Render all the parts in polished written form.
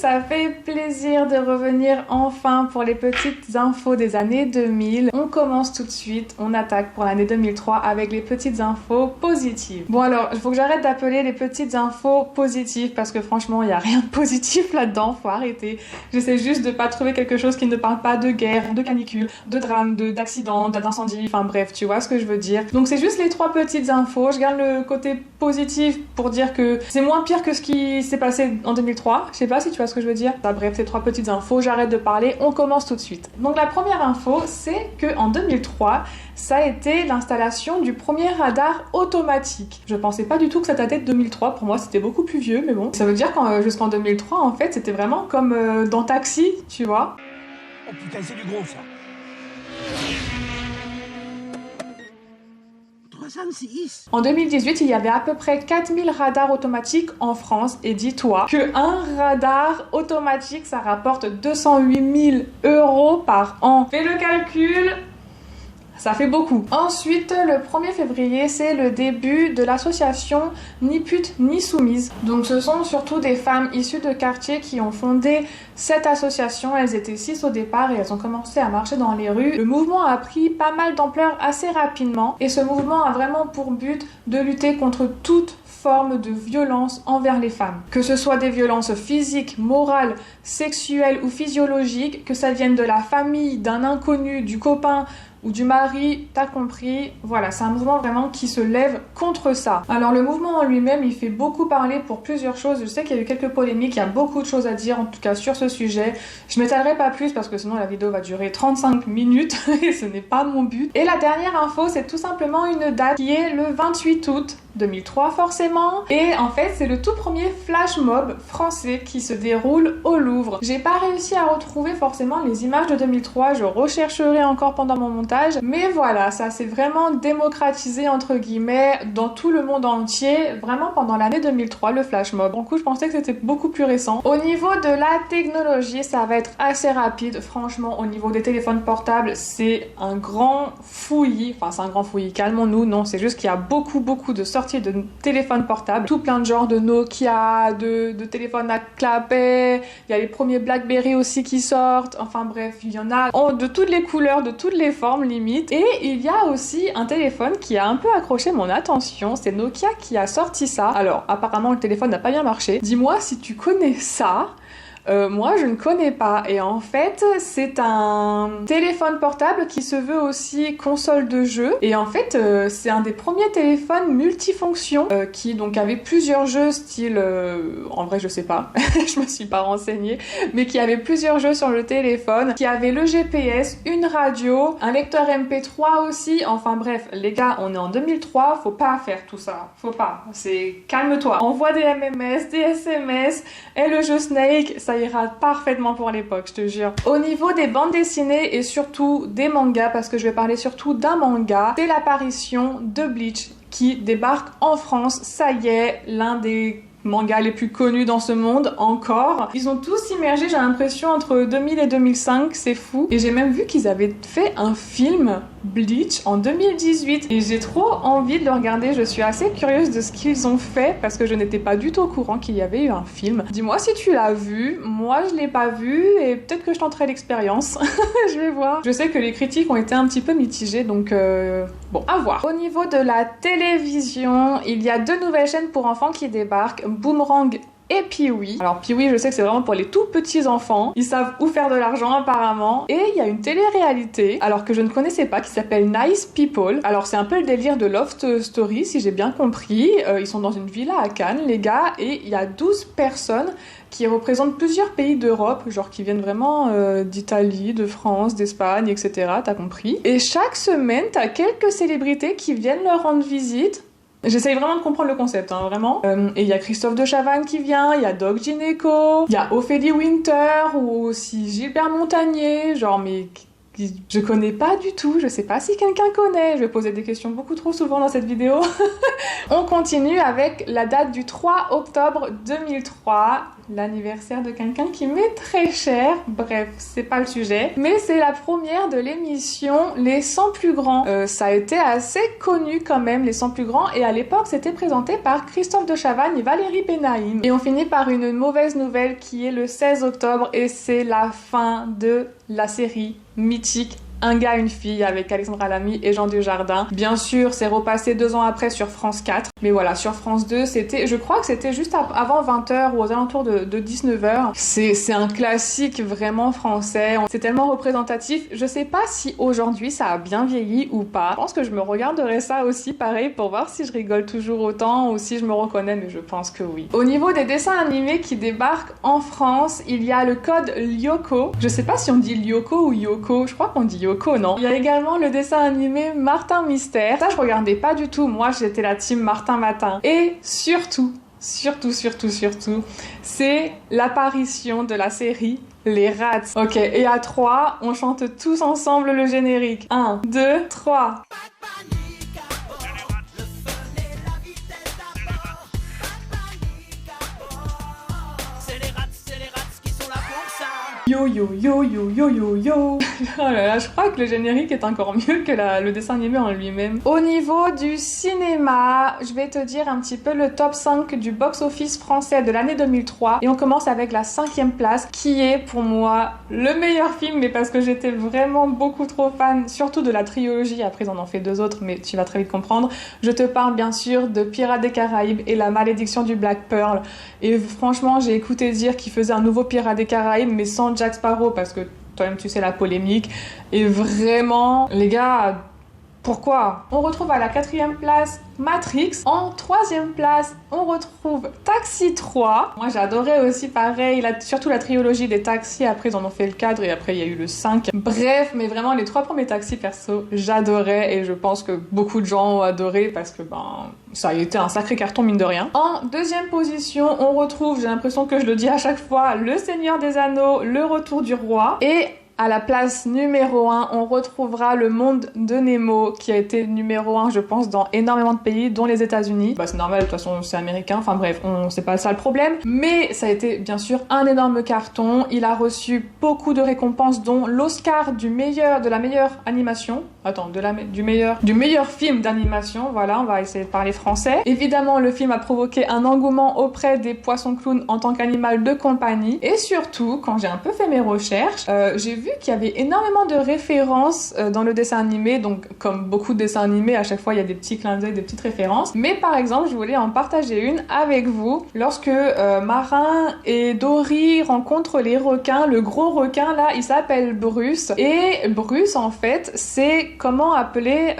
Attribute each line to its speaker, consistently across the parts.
Speaker 1: ça fait plaisir de revenir enfin pour les petites infos des années 2000. On commence tout de suite, on attaque pour l'année 2003 avec les petites infos positives. Bon alors, il faut que j'arrête d'appeler les petites infos positives parce que franchement, il n'y a rien de positif là-dedans, faut arrêter. J'essaie juste de pas trouver quelque chose qui ne parle pas de guerre, de canicule, de drame, d'accident, d'incendie, enfin bref, tu vois ce que je veux dire. Donc c'est juste les trois petites infos, je garde le côté positif pour dire que c'est moins pire que ce qui s'est passé en 2003. Je sais pas si tu vois ce que je veux dire. Bah, bref, ces trois petites infos, j'arrête de parler, on commence tout de suite. Donc la première info, c'est que en 2003, ça a été l'installation du premier radar automatique. Je pensais pas du tout que ça datait de 2003, pour moi c'était beaucoup plus vieux, mais bon. Ça veut dire qu'en jusqu'en 2003, en fait, c'était vraiment comme dans Taxi, tu vois.
Speaker 2: Oh putain, c'est du gros ça. 306.
Speaker 1: En 2018, il y avait à peu près 4000 radars automatiques en France et dis-toi que un radar automatique, ça rapporte 208 000 € par an. Fais le calcul. Ça fait beaucoup. Ensuite, le 1er février, c'est le début de l'association Ni pute ni soumise. Donc ce sont surtout des femmes issues de quartiers qui ont fondé cette association. Elles étaient 6 au départ et elles ont commencé à marcher dans les rues. Le mouvement a pris pas mal d'ampleur assez rapidement et ce mouvement a vraiment pour but de lutter contre toute forme de violence envers les femmes. Que ce soit des violences physiques, morales, sexuelles ou physiologiques, que ça vienne de la famille, d'un inconnu, du copain ou du mari, t'as compris, voilà, c'est un mouvement vraiment qui se lève contre ça. Alors le mouvement en lui-même, il fait beaucoup parler pour plusieurs choses, je sais qu'il y a eu quelques polémiques, il y a beaucoup de choses à dire en tout cas sur ce sujet, je m'étalerai pas plus parce que sinon la vidéo va durer 35 minutes et ce n'est pas mon but. Et la dernière info, c'est tout simplement une date qui est le 28 août 2003 forcément, et en fait c'est le tout premier flash mob français qui se déroule au Louvre. J'ai pas réussi à retrouver forcément les images de 2003, je rechercherai encore pendant mon montage, mais voilà, ça s'est vraiment démocratisé entre guillemets dans tout le monde entier, vraiment pendant l'année 2003 le flash mob. Du coup je pensais que c'était beaucoup plus récent. Au niveau de la technologie, ça va être assez rapide, franchement au niveau des téléphones portables, c'est un grand fouillis, enfin c'est un grand fouillis, calmons-nous, non, c'est juste qu'il y a beaucoup de sorties de téléphones portables, tout plein de genres de Nokia, de téléphones à clapet, il y a les premiers Blackberry aussi qui sortent, enfin bref, il y en a de toutes les couleurs, de toutes les formes limite. Et il y a aussi un téléphone qui a un peu accroché mon attention, c'est Nokia qui a sorti ça. Alors apparemment le téléphone n'a pas bien marché, dis-moi si tu connais ça. Moi je ne connais pas, et en fait c'est un téléphone portable qui se veut aussi console de jeu, et en fait c'est un des premiers téléphones multifonctions qui donc avait plusieurs jeux style en vrai je sais pas je me suis pas renseignée, mais qui avait plusieurs jeux sur le téléphone, qui avait le GPS, une radio, un lecteur MP3 aussi, enfin bref les gars, on est en 2003, faut pas faire tout ça, faut pas, c'est calme-toi, envoie des MMS, des SMS et le jeu Snake, ça ira parfaitement pour l'époque, je te jure. Au niveau des bandes dessinées et surtout des mangas, parce que je vais parler surtout d'un manga, c'est l'apparition de Bleach qui débarque en France. Ça y est, l'un des mangas les plus connus dans ce monde encore. Ils ont tous immergé, j'ai l'impression, entre 2000 et 2005, c'est fou. Et j'ai même vu qu'ils avaient fait un film Bleach en 2018 et j'ai trop envie de le regarder. Je suis assez curieuse de ce qu'ils ont fait parce que je n'étais pas du tout au courant qu'il y avait eu un film. Dis-moi si tu l'as vu, moi je l'ai pas vu et peut-être que je tenterai l'expérience. Je vais voir. Je sais que les critiques ont été un petit peu mitigées, donc bon, à voir. Au niveau de la télévision, il y a 2 nouvelles chaînes pour enfants qui débarquent, Boomerang et Pee-wee. Alors Pee-wee, je sais que c'est vraiment pour les tout petits enfants. Ils savent où faire de l'argent apparemment. Et il y a une télé-réalité, alors que je ne connaissais pas, qui s'appelle Nice People. Alors c'est un peu le délire de Loft Story, si j'ai bien compris. Ils sont dans une villa à Cannes, les gars, et il y a 12 personnes qui représentent plusieurs pays d'Europe, genre qui viennent vraiment d'Italie, de France, d'Espagne, etc. T'as compris. Et chaque semaine, t'as quelques célébrités qui viennent leur rendre visite. J'essaye vraiment de comprendre le concept, hein, vraiment. Et il y a Christophe de Chavannes qui vient, il y a Doc Gineco, il y a Ophélie Winter ou aussi Gilbert Montagnier, genre mais je connais pas du tout, je sais pas si quelqu'un connaît, je vais poser des questions beaucoup trop souvent dans cette vidéo. On continue avec la date du 3 octobre 2003, l'anniversaire de quelqu'un qui m'est très cher, bref, c'est pas le sujet, mais c'est la première de l'émission Les 100 plus grands. Ça a été assez connu quand même, Les 100 plus grands, et à l'époque c'était présenté par Christophe de Chavannes et Valérie Benaïm. Et on finit par une mauvaise nouvelle qui est le 16 octobre, et c'est la fin de la série mythique Un gars, une fille avec Alexandra Lamy et Jean Dujardin. Bien sûr, c'est repassé 2 ans après sur France 4. Mais voilà, sur France 2, c'était, je crois que c'était juste avant 20h ou aux alentours de 19h. C'est un classique vraiment français. C'est tellement représentatif. Je sais pas si aujourd'hui ça a bien vieilli ou pas. Je pense que je me regarderai ça aussi pareil pour voir si je rigole toujours autant ou si je me reconnais, mais je pense que oui. Au niveau des dessins animés qui débarquent en France, il y a le code Lyoko. Je sais pas si on dit Lyoko ou Yoko. Je crois qu'on dit Yoko. Non. Il y a également le dessin animé Martin Mystère. Ça, je regardais pas du tout. Moi, j'étais la team Martin Matin. Et surtout, c'est l'apparition de la série Les Rats. Ok, et à 3, on chante tous ensemble le générique. 1, 2, 3. Yo yo yo yo yo yo yo. Oh là là, je crois que le générique est encore mieux que le dessin animé en lui-même. Au niveau du cinéma, je vais te dire un petit peu le top 5 du box-office français de l'année 2003. Et on commence avec la 5e place, qui est pour moi le meilleur film, mais parce que j'étais vraiment beaucoup trop fan, surtout de la trilogie. Après, ils en ont fait 2 autres, mais tu vas très vite comprendre. Je te parle bien sûr de Pirates des Caraïbes et La Malédiction du Black Pearl. Et franchement, j'ai écouté dire qu'ils faisaient un nouveau Pirates des Caraïbes, mais sans Jack Sparrow, parce que toi-même tu sais la polémique. Et vraiment, les gars, pourquoi? On retrouve à la 4e place Matrix. En 3e place, on retrouve Taxi 3. Moi, j'ai adoré aussi, pareil, surtout la trilogie des taxis. Après, ils en ont fait le 4 et après, il y a eu le 5. Bref, mais vraiment, les 3 premiers taxis, perso, j'adorais. Et je pense que beaucoup de gens ont adoré parce que, ça a été un sacré carton, mine de rien. En 2e position, on retrouve, j'ai l'impression que je le dis à chaque fois, Le Seigneur des Anneaux, Le Retour du Roi. Et à la place numéro 1, on retrouvera Le Monde de Nemo, qui a été numéro 1, je pense, dans énormément de pays, dont les États-Unis. C'est normal, de toute façon, c'est américain. Enfin bref, c'est pas ça le problème. Mais ça a été, bien sûr, un énorme carton. Il a reçu beaucoup de récompenses, dont l'Oscar de la meilleure animation. Attends, du meilleur film d'animation. Voilà, on va essayer de parler français. Évidemment, le film a provoqué un engouement auprès des poissons clowns en tant qu'animal de compagnie. Et surtout, quand j'ai un peu fait mes recherches, j'ai vu qu'il y avait énormément de références dans le dessin animé. Donc, comme beaucoup de dessins animés, à chaque fois, il y a des petits clins d'œil, des petites références. Mais par exemple, je voulais en partager une avec vous. Lorsque Marin et Dory rencontrent les requins, le gros requin, là, il s'appelle Bruce. Et Bruce, en fait, c'est comment appeler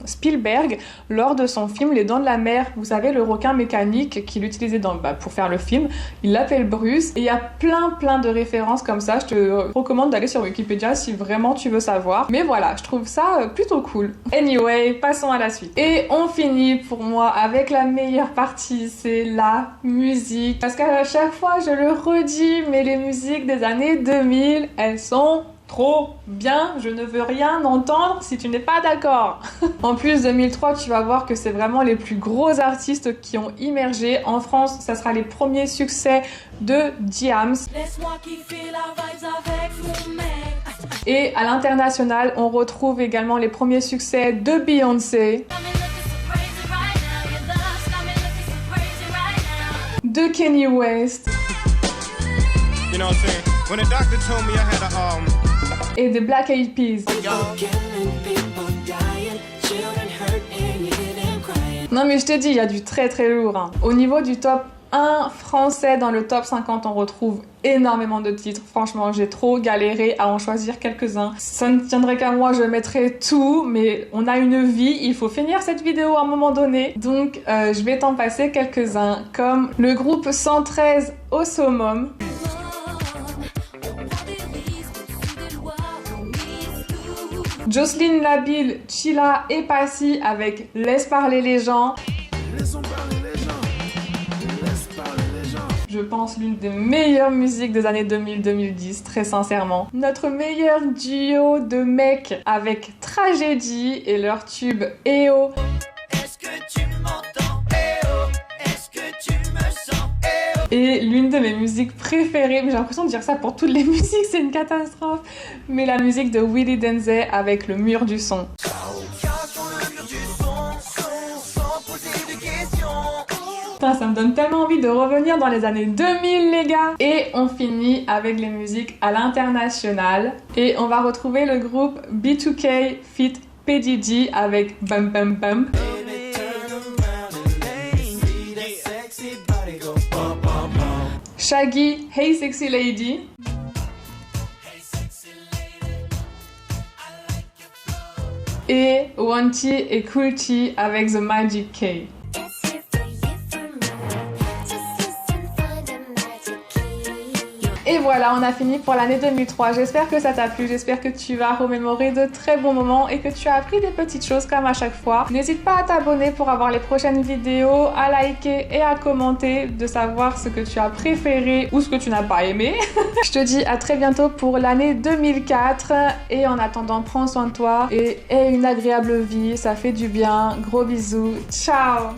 Speaker 1: Spielberg lors de son film Les Dents de la Mer. Vous savez, le requin mécanique qu'il utilisait pour faire le film. Il l'appelle Bruce. Et il y a plein de références comme ça. Je te recommande d'aller sur Wikipédia si vraiment tu veux savoir. Mais voilà, je trouve ça plutôt cool. Anyway, passons à la suite. Et on finit pour moi avec la meilleure partie, c'est la musique. Parce qu'à chaque fois, je le redis, mais les musiques des années 2000, elles sont trop bien, je ne veux rien entendre si tu n'es pas d'accord. En plus, 2003, tu vas voir que c'est vraiment les plus gros artistes qui ont immergé. En France, ça sera les premiers succès de Diams. Laisse-moi kiffer la vibes avec mon mec. Et à l'international, on retrouve également les premiers succès de Beyoncé, de Kanye West, you know what I'm saying? When the doctor told me I had a et de Black Eyed Peas. Non mais je te dis, il y a du très lourd. Hein. Au niveau du top 1 français, dans le top 50, on retrouve énormément de titres. Franchement, j'ai trop galéré à en choisir quelques-uns. Ça ne tiendrait qu'à moi, je mettrais tout, mais on a une vie, il faut finir cette vidéo à un moment donné. Donc, je vais t'en passer quelques-uns, comme le groupe 113 au summum. Jocelyne Labille, Chilla et Passy avec Laisse parler les gens. je pense, l'une des meilleures musiques des années 2000-2010, très sincèrement. Notre meilleur duo de mecs avec Tragédie et leur tube EO.
Speaker 3: Est-ce que tu m'entends? Eh oh, est-ce que tu me sens? Eh oh.
Speaker 1: Et l'une de mes musiques préférées, mais j'ai l'impression de dire ça pour toutes les musiques, c'est une catastrophe, mais la musique de Willy Denzey avec Le Mur du Son. Putain, ça me donne tellement envie de revenir dans les années 2000 les gars. Et on finit avec les musiques à l'international. Et on va retrouver le groupe B2K feat. PDG avec Bum Bum Bum. Shaggy, Hey Sexy Lady. Et Wanty et Cool T avec The Magic K. Et voilà, on a fini pour l'année 2003. J'espère que ça t'a plu, j'espère que tu vas remémorer de très bons moments et que tu as appris des petites choses comme à chaque fois. N'hésite pas à t'abonner pour avoir les prochaines vidéos, à liker et à commenter, de savoir ce que tu as préféré ou ce que tu n'as pas aimé. Je te dis à très bientôt pour l'année 2004 et en attendant, prends soin de toi et aie une agréable vie, ça fait du bien. Gros bisous, ciao!